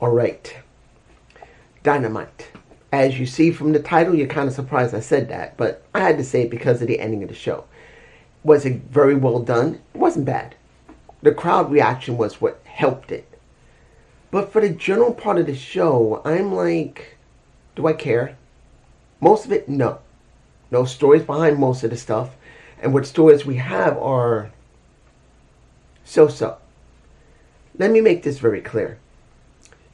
Alright. Dynamite. As you see from the title, you're kind of surprised I said that, but I had to say it because of the ending of the show. Was it very well done? It wasn't bad. The crowd reaction was what helped it. But for the general part of the show, I'm like, do I care? Most of it, no. No stories behind most of the stuff. And what stories we have are so-so. Let me make this very clear.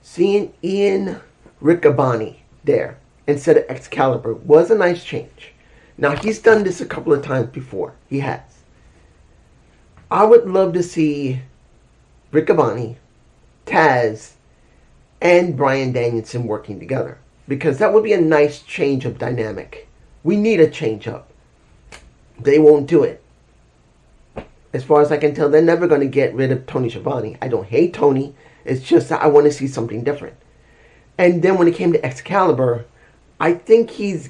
Seeing Ian Riccaboni there instead of Excalibur was a nice change. Now, he's done this a couple of times before. He has. I would love to see Riccaboni, Taz, and Bryan Danielson working together. Because that would be a nice change of dynamic. We need a change up. They won't do it. As far as I can tell, they're never going to get rid of Tony Schiavone. I don't hate Tony. It's just that I want to see something different. And then when it came to Excalibur, I think he's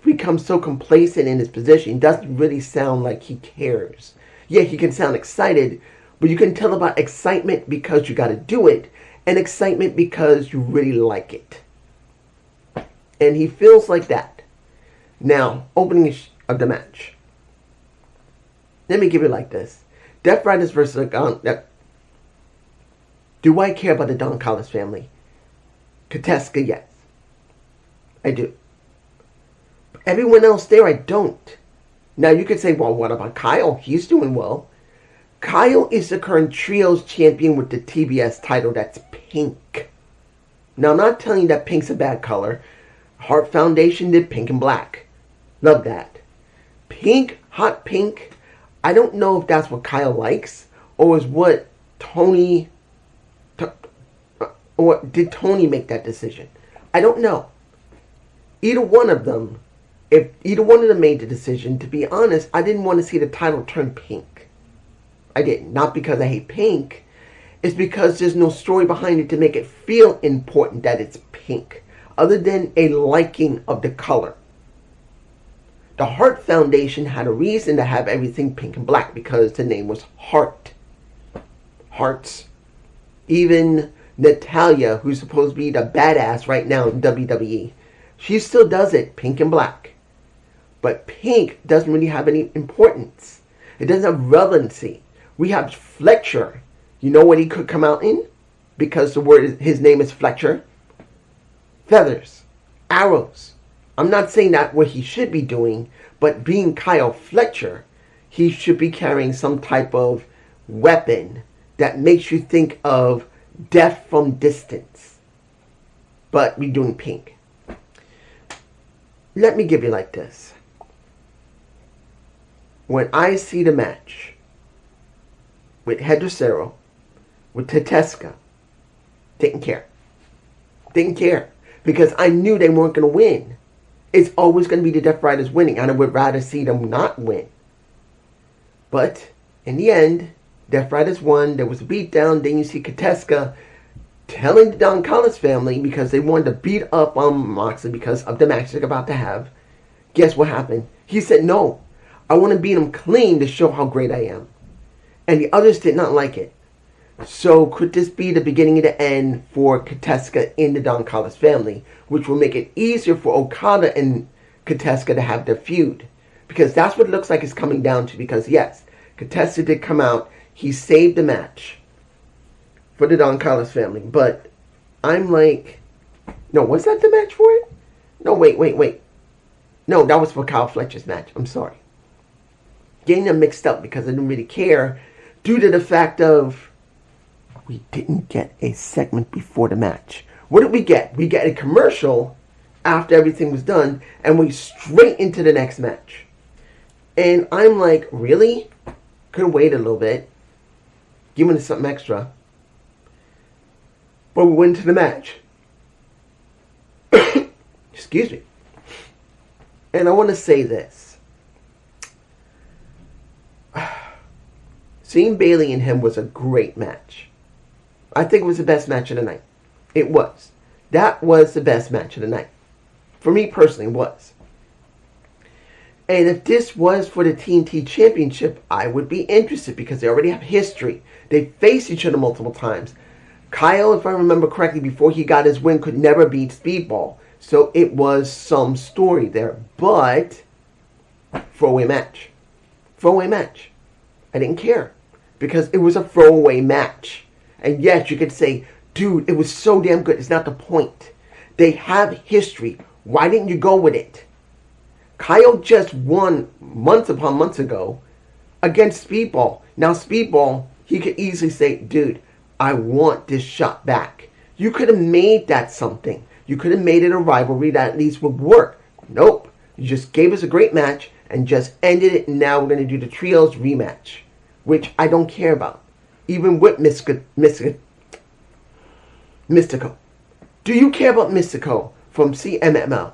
become so complacent in his position. He doesn't really sound like he cares. Yeah, he can sound excited, but you can tell about excitement because you got to do it, and excitement because you really like it. And he feels like that. Now, opening of the match. Let me give it like this. Death Riders versus do I care about the Don Callis family? Kateska, yes. I do. Everyone else there, I don't. Now, you could say, well, what about Kyle? He's doing well. Kyle is the current Trios champion with the TBS title. That's pink. Now, I'm not telling you that pink's a bad color. Heart Foundation did pink and black. Love that. Pink, hot pink. I don't know if that's what Kyle likes or is what Tony... Or did Tony make that decision? I don't know. Either one of them, if either one of them made the decision, to be honest, I didn't want to see the title turn pink. I didn't. Not because I hate pink. It's because there's no story behind it to make it feel important that it's pink. Other than a liking of the color. The Heart Foundation had a reason to have everything pink and black because the name was Heart. Hearts. Even Natalya, who's supposed to be the badass right now in WWE, she still does it pink and black. But pink doesn't really have any importance. It doesn't have relevancy. We have Fletcher. You know what he could come out in? Because his name is Fletcher. Feathers. Arrows. I'm not saying that what he should be doing, but being Kyle Fletcher, he should be carrying some type of weapon that makes you think of death from distance. But we're doing pink. Let me give you like this. When I see the match with Hedrocero, with Tateska, didn't care. Didn't care. Because I knew they weren't going to win. It's always going to be the Death Riders winning, and I would rather see them not win. But in the end, Death Riders won. There was a beatdown. Then you see Kateska telling the Don Callis family, because they wanted to beat up on Moxley because of the match they're about to have. Guess what happened? He said, no, I want to beat him clean to show how great I am. And the others did not like it. So could this be the beginning of the end for Kateska in the Don Callis family, which will make it easier for Okada and Kateska to have their feud? Because that's what it looks like it's coming down to. Because yes, Kateska did come out. He saved the match for the Don Callis family. But I'm like, no, was that the match for it? No, wait. No, that was for Kyle Fletcher's match. I'm sorry. Getting them mixed up because I didn't really care due to the fact of we didn't get a segment before the match. What did we get? We get a commercial after everything was done, and we straight into the next match. And I'm like, really? Could wait a little bit. Give me something extra. But we went into the match. Excuse me. And I want to say this. Seeing Bayley and him was a great match. I think it was the best match of the night. It was. That was the best match of the night. For me personally, it was. And if this was for the TNT Championship, I would be interested because they already have history. They faced each other multiple times. Kyle, if I remember correctly, before he got his win, could never beat Speedball. So it was some story there. But, throwaway match. Throwaway match. I didn't care. Because it was a throwaway match. And yes, you could say, dude, it was so damn good. It's not the point. They have history. Why didn't you go with it? Kyle just won months upon months ago against Speedball. Now Speedball, he could easily say, dude, I want this shot back. You could have made that something. You could have made it a rivalry that at least would work. Nope. You just gave us a great match and just ended it, and now we're going to do the trios rematch, which I don't care about. Even with Mystico. Do you care about Mystico from CMML?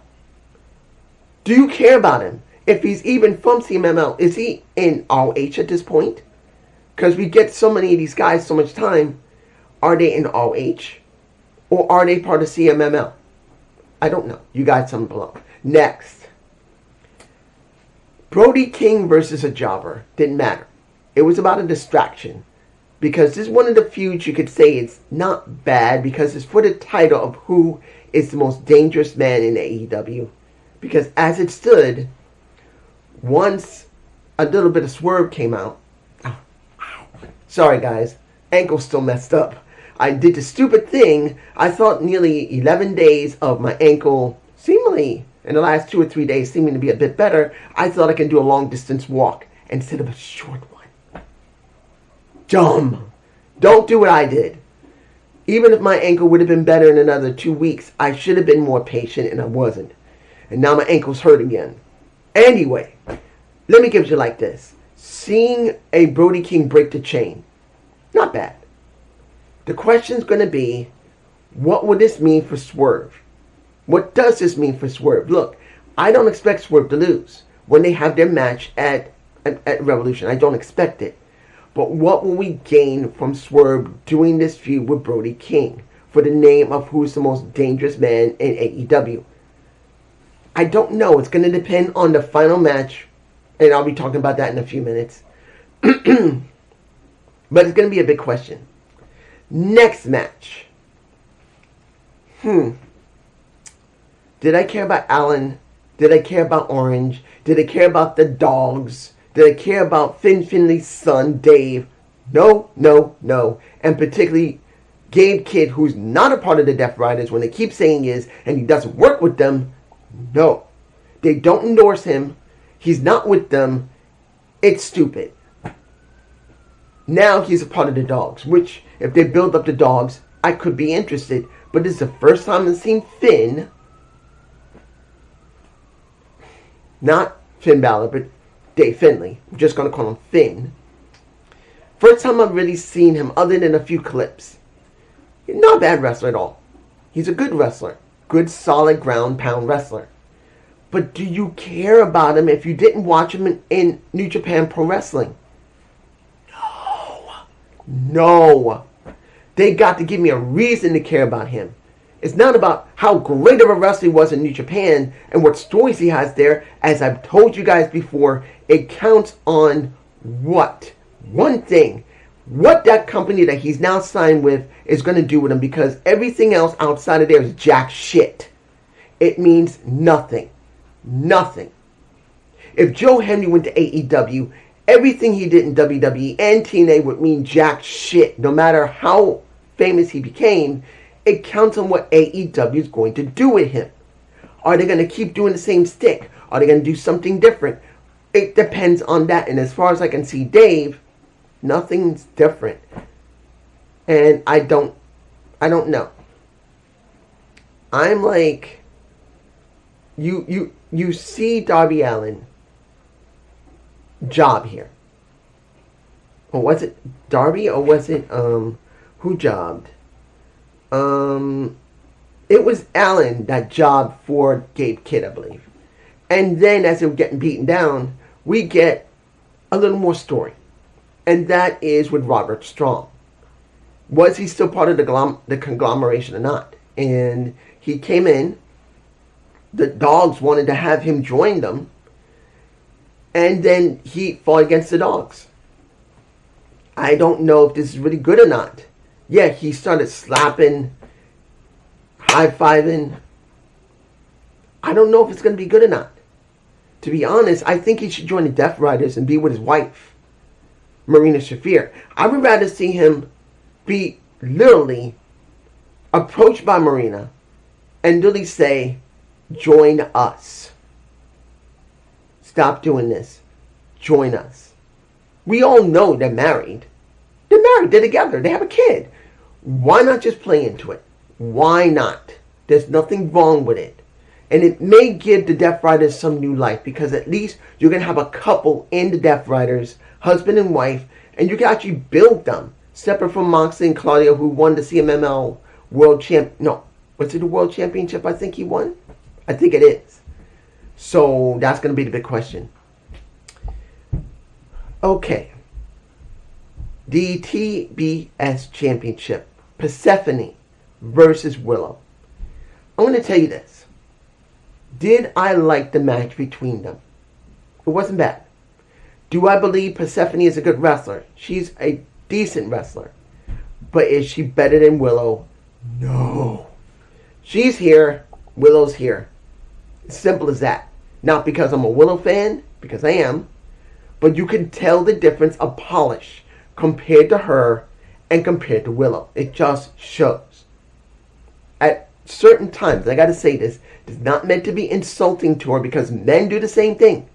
Do you care about him? If he's even from CMML, is he in ROH at this point? Because we get so many of these guys so much time. Are they in ROH? Or are they part of CMML? I don't know. You guys comment below. Next. Brody King versus a jobber. Didn't matter. It was about a distraction. Because this is one of the feuds you could say it's not bad. Because it's for the title of who is the most dangerous man in AEW. Because as it stood, once a little bit of swerve came out. Sorry guys. Ankle's still messed up. I did the stupid thing. I thought nearly 11 days of my ankle, seemingly in the last 2 or 3 days, seeming to be a bit better. I thought I can do a long distance walk instead of a short one. Dumb. Don't do what I did. Even if my ankle would have been better in another 2 weeks, I should have been more patient, and I wasn't. And now my ankle's hurt again. Anyway, let me give you like this. Seeing a Brody King break the chain, not bad. The question's going to be, what would this mean for Swerve? What does this mean for Swerve? Look, I don't expect Swerve to lose when they have their match at Revolution. I don't expect it. But what will we gain from Swerve doing this feud with Brody King for the name of who's the most dangerous man in AEW? I don't know. It's going to depend on the final match, and I'll be talking about that in a few minutes. But it's going to be a big question. Next match. Did I care about Allen? Did I care about Orange? Did I care about the dogs? Did I care about Finley's son, Dave? No. And particularly Gabe Kidd, who's not a part of the Death Riders when they keep saying he is, and he doesn't work with them. No. They don't endorse him. He's not with them. It's stupid. Now he's a part of the dogs, which, if they build up the dogs, I could be interested. But this is the first time I've seen Finn, not Finn Balor, but Dave Finley. I'm just going to call him Finn. First time I've really seen him other than a few clips. He's not a bad wrestler at all. He's a good wrestler. Good, solid, ground pound wrestler. But do you care about him if you didn't watch him in New Japan Pro Wrestling? No. They got to give me a reason to care about him. It's not about how great of a wrestler he was in New Japan and what stories he has there. As I've told you guys before, it counts on what? One thing. What that company that he's now signed with is going to do with him, because everything else outside of there is jack shit. It means nothing. Nothing. If Joe Henry went to AEW, everything he did in WWE and TNA would mean jack shit. No matter how famous he became, it counts on what AEW is going to do with him. Are they going to keep doing the same stick? Are they going to do something different? It depends on that. And as far as I can see Dave, nothing's different. And I don't know. I'm like, you see Darby Allin job here. Or was it Darby, or was it who jobbed? It was Allen that jobbed for Gabe Kidd, I believe. And then as they were getting beaten down, we get a little more story. And that is with Roderick Strong. Was he still part of the conglomeration or not? And he came in. The dogs wanted to have him join them. And then he fought against the dogs. I don't know if this is really good or not. Yeah, he started slapping, high-fiving. I don't know if it's going to be good or not. To be honest, I think he should join the Death Riders and be with his wife, Marina Shafir. I would rather see him be literally approached by Marina and literally say, join us. Stop doing this. Join us. We all know they're married. They're married. They're together. They have a kid. Why not just play into it? Why not? There's nothing wrong with it. And it may give the Death Riders some new life, because at least you're going to have a couple in the Death Riders, husband and wife, and you can actually build them. Separate from Moxley and Claudio, who won the CMLL World Champ. No, was it the World Championship I think he won? I think it is. So that's going to be the big question. Okay. The TBS Championship. Persephone versus Willow. I'm going to tell you this. Did I like the match between them? It wasn't bad. Do I believe Persephone is a good wrestler? She's a decent wrestler. But is she better than Willow? No. She's here. Willow's here. Simple as that. Not because I'm a Willow fan, because I am. But you can tell the difference of polish compared to her and compared to Willow. It just shows. At certain times, I gotta say this, it's not meant to be insulting to her, because men do the same thing.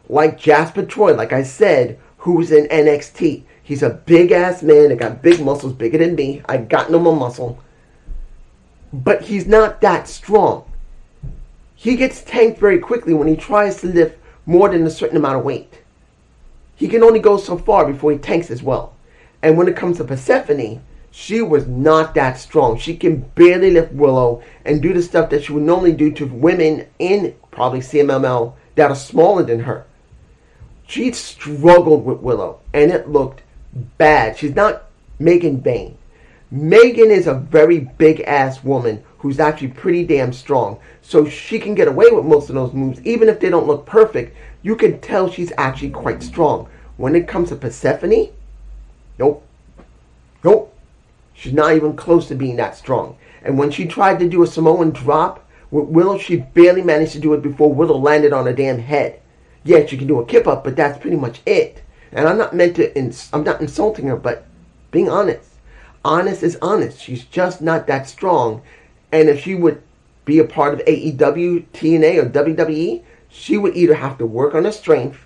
Like Jasper Troy, like I said, who's in NXT. He's a big ass man that got big muscles, bigger than me. I got no more muscle. But he's not that strong. He gets tanked very quickly when he tries to lift more than a certain amount of weight. He can only go so far before he tanks as well. And when it comes to Persephone, she was not that strong. She can barely lift Willow and do the stuff that she would normally do to women in probably CMLL that are smaller than her. She struggled with Willow, and it looked bad. She's not Megan Bayne. Megan is a very big-ass woman who's actually pretty damn strong. So she can get away with most of those moves. Even if they don't look perfect, you can tell she's actually quite strong. When it comes to Persephone, nope. She's not even close to being that strong. And when she tried to do a Samoan drop with Willow, she barely managed to do it before Willow landed on her damn head. Yeah, she can do a kip up, but that's pretty much it. And I'm not I'm not insulting her, but being honest. Honest is honest. She's just not that strong. And if she would be a part of AEW, TNA, or WWE, she would either have to work on her strength,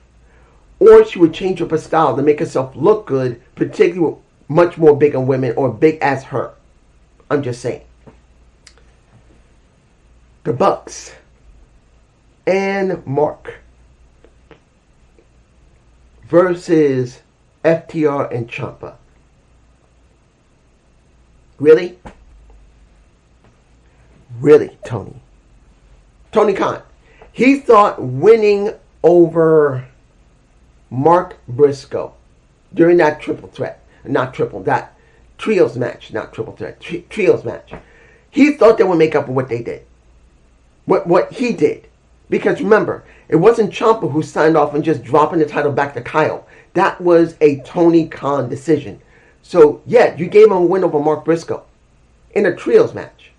or she would change up her style to make herself look good, particularly with much more bigger women or big as her. I'm just saying. The Bucks and Mark versus FTR and Ciampa. Really? Really, Tony? Tony Khan. He thought winning over Mark Briscoe during that that trios match, not triple threat, trios match. He thought they would make up for what they did. What he did. Because remember, it wasn't Ciampa who signed off on just dropping the title back to Kyle. That was a Tony Khan decision. So, yeah, you gave him a win over Mark Briscoe in a trios match.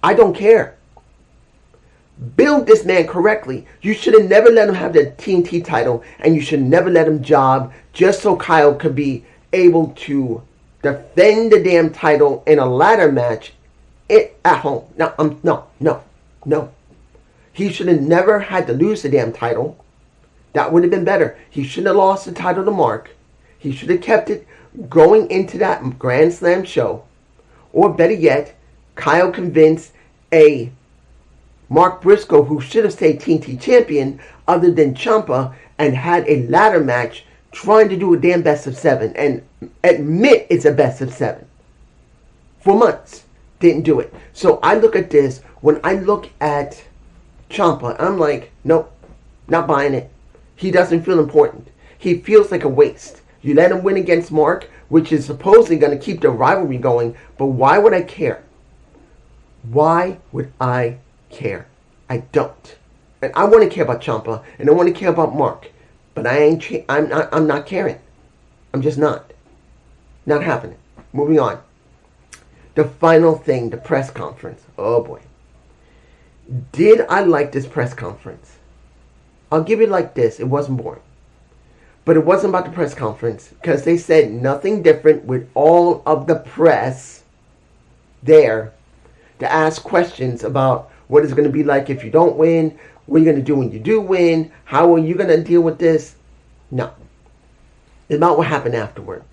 I don't care. Build this man correctly. You should have never let him have the TNT title, and you should never let him job just so Kyle could be able to defend the damn title in a ladder match at home. No. He should have never had to lose the damn title. That would have been better. He shouldn't have lost the title to Mark. He should have kept it going into that Grand Slam show. Or better yet, Kyle convinced a Mark Briscoe, who should have stayed TNT champion, other than Ciampa, and had a ladder match trying to do a damn best of 7 and admit it's a best of 7. For months. Didn't do it. So I look at this, when I look at Ciampa, I'm like, nope, not buying it. He doesn't feel important. He feels like a waste. You let him win against Mark, which is supposedly going to keep the rivalry going, but why would I care? Why would I care? I don't. And I want to care about Ciampa, and I want to care about Mark, but I'm not caring. I'm just not. Not happening. moving on. The final thing, the press conference. Oh boy. Did I like this press conference? I'll give it like this. It wasn't boring. But it wasn't about the press conference because they said nothing different with all of the press there to ask questions about what is it going to be like if you don't win, what are you going to do when you do win, how are you going to deal with this? No. It's about what happened afterward.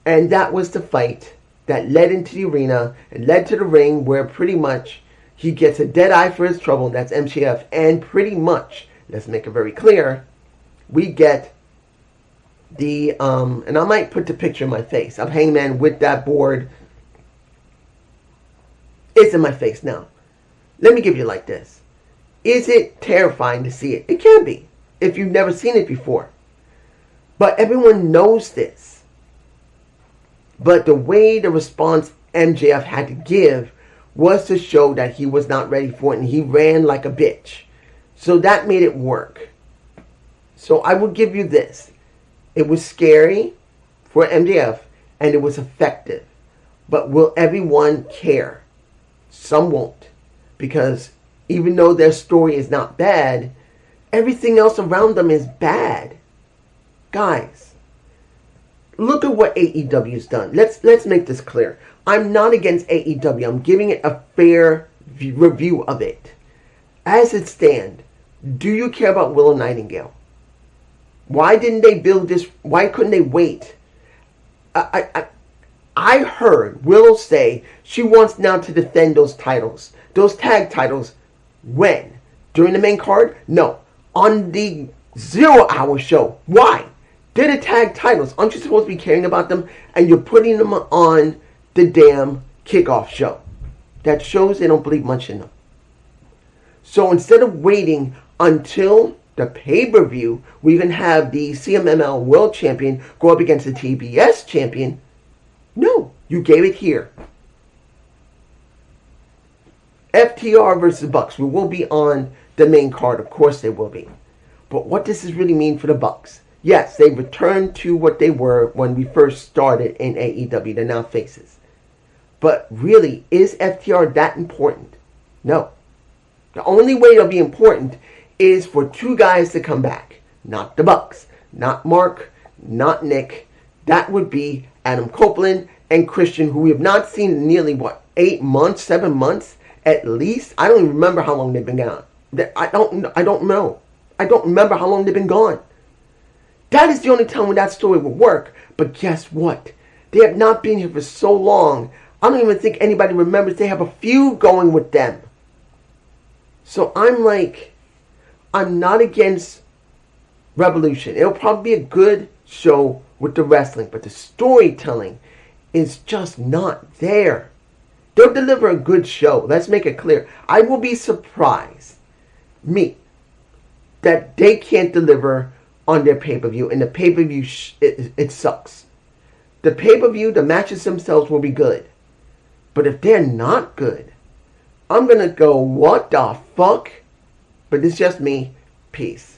And that was the fight that led into the arena and led to the ring where pretty much he gets a dead eye for his trouble. That's MJF. And pretty much, let's make it very clear, we get the, and I might put the picture in my face of Hangman with that board. It's in my face now. Let me give you like this. Is it terrifying to see it? It can be, if you've never seen it before. But everyone knows this. But the way the response MJF had to give was to show that he was not ready for it and he ran like a bitch. So that made it work. So I will give you this. It was scary for MJF and it was effective. But will everyone care? Some won't. Because even though their story is not bad, everything else around them is bad. Guys, look at what AEW's done. Let's make this clear. I'm not against AEW. I'm giving it a fair review of it. As it stands, do you care about Willow Nightingale? Why didn't they build this? Why couldn't they wait? I heard Willow say she wants now to defend those titles. Those tag titles. When? During the main card? No. On the 0 hour show. Why? They're the tag titles. Aren't you supposed to be caring about them? And you're putting them on the damn kickoff show. That shows they don't believe much in them. So instead of waiting until the pay-per-view, we can have the CMLL World Champion go up against the TBS Champion. No, you gave it here. FTR versus Bucks. We will be on the main card. Of course they will be. But what does this really mean for the Bucks? Yes, they returned to what they were when we first started in AEW. They're now faces. But really, is FTR that important? No. The only way it'll be important is for two guys to come back. Not the Bucks. Not Mark. Not Nick. That would be Adam Copeland and Christian, who we have not seen in nearly, 8 months, 7 months? At least. I don't even remember how long they've been gone. I don't know. I don't remember how long they've been gone. That is the only time when that story will work. But guess what? They have not been here for so long. I don't even think anybody remembers they have a feud going with them. So I'm not against Revolution. It'll probably be a good show with the wrestling. But the storytelling is just not there. They'll deliver a good show. Let's make it clear. I will be surprised, that they can't deliver on their pay-per-view. And the pay-per-view, it sucks. The pay-per-view, the matches themselves will be good. But if they're not good, I'm going to go, what the fuck? But it's just me. Peace.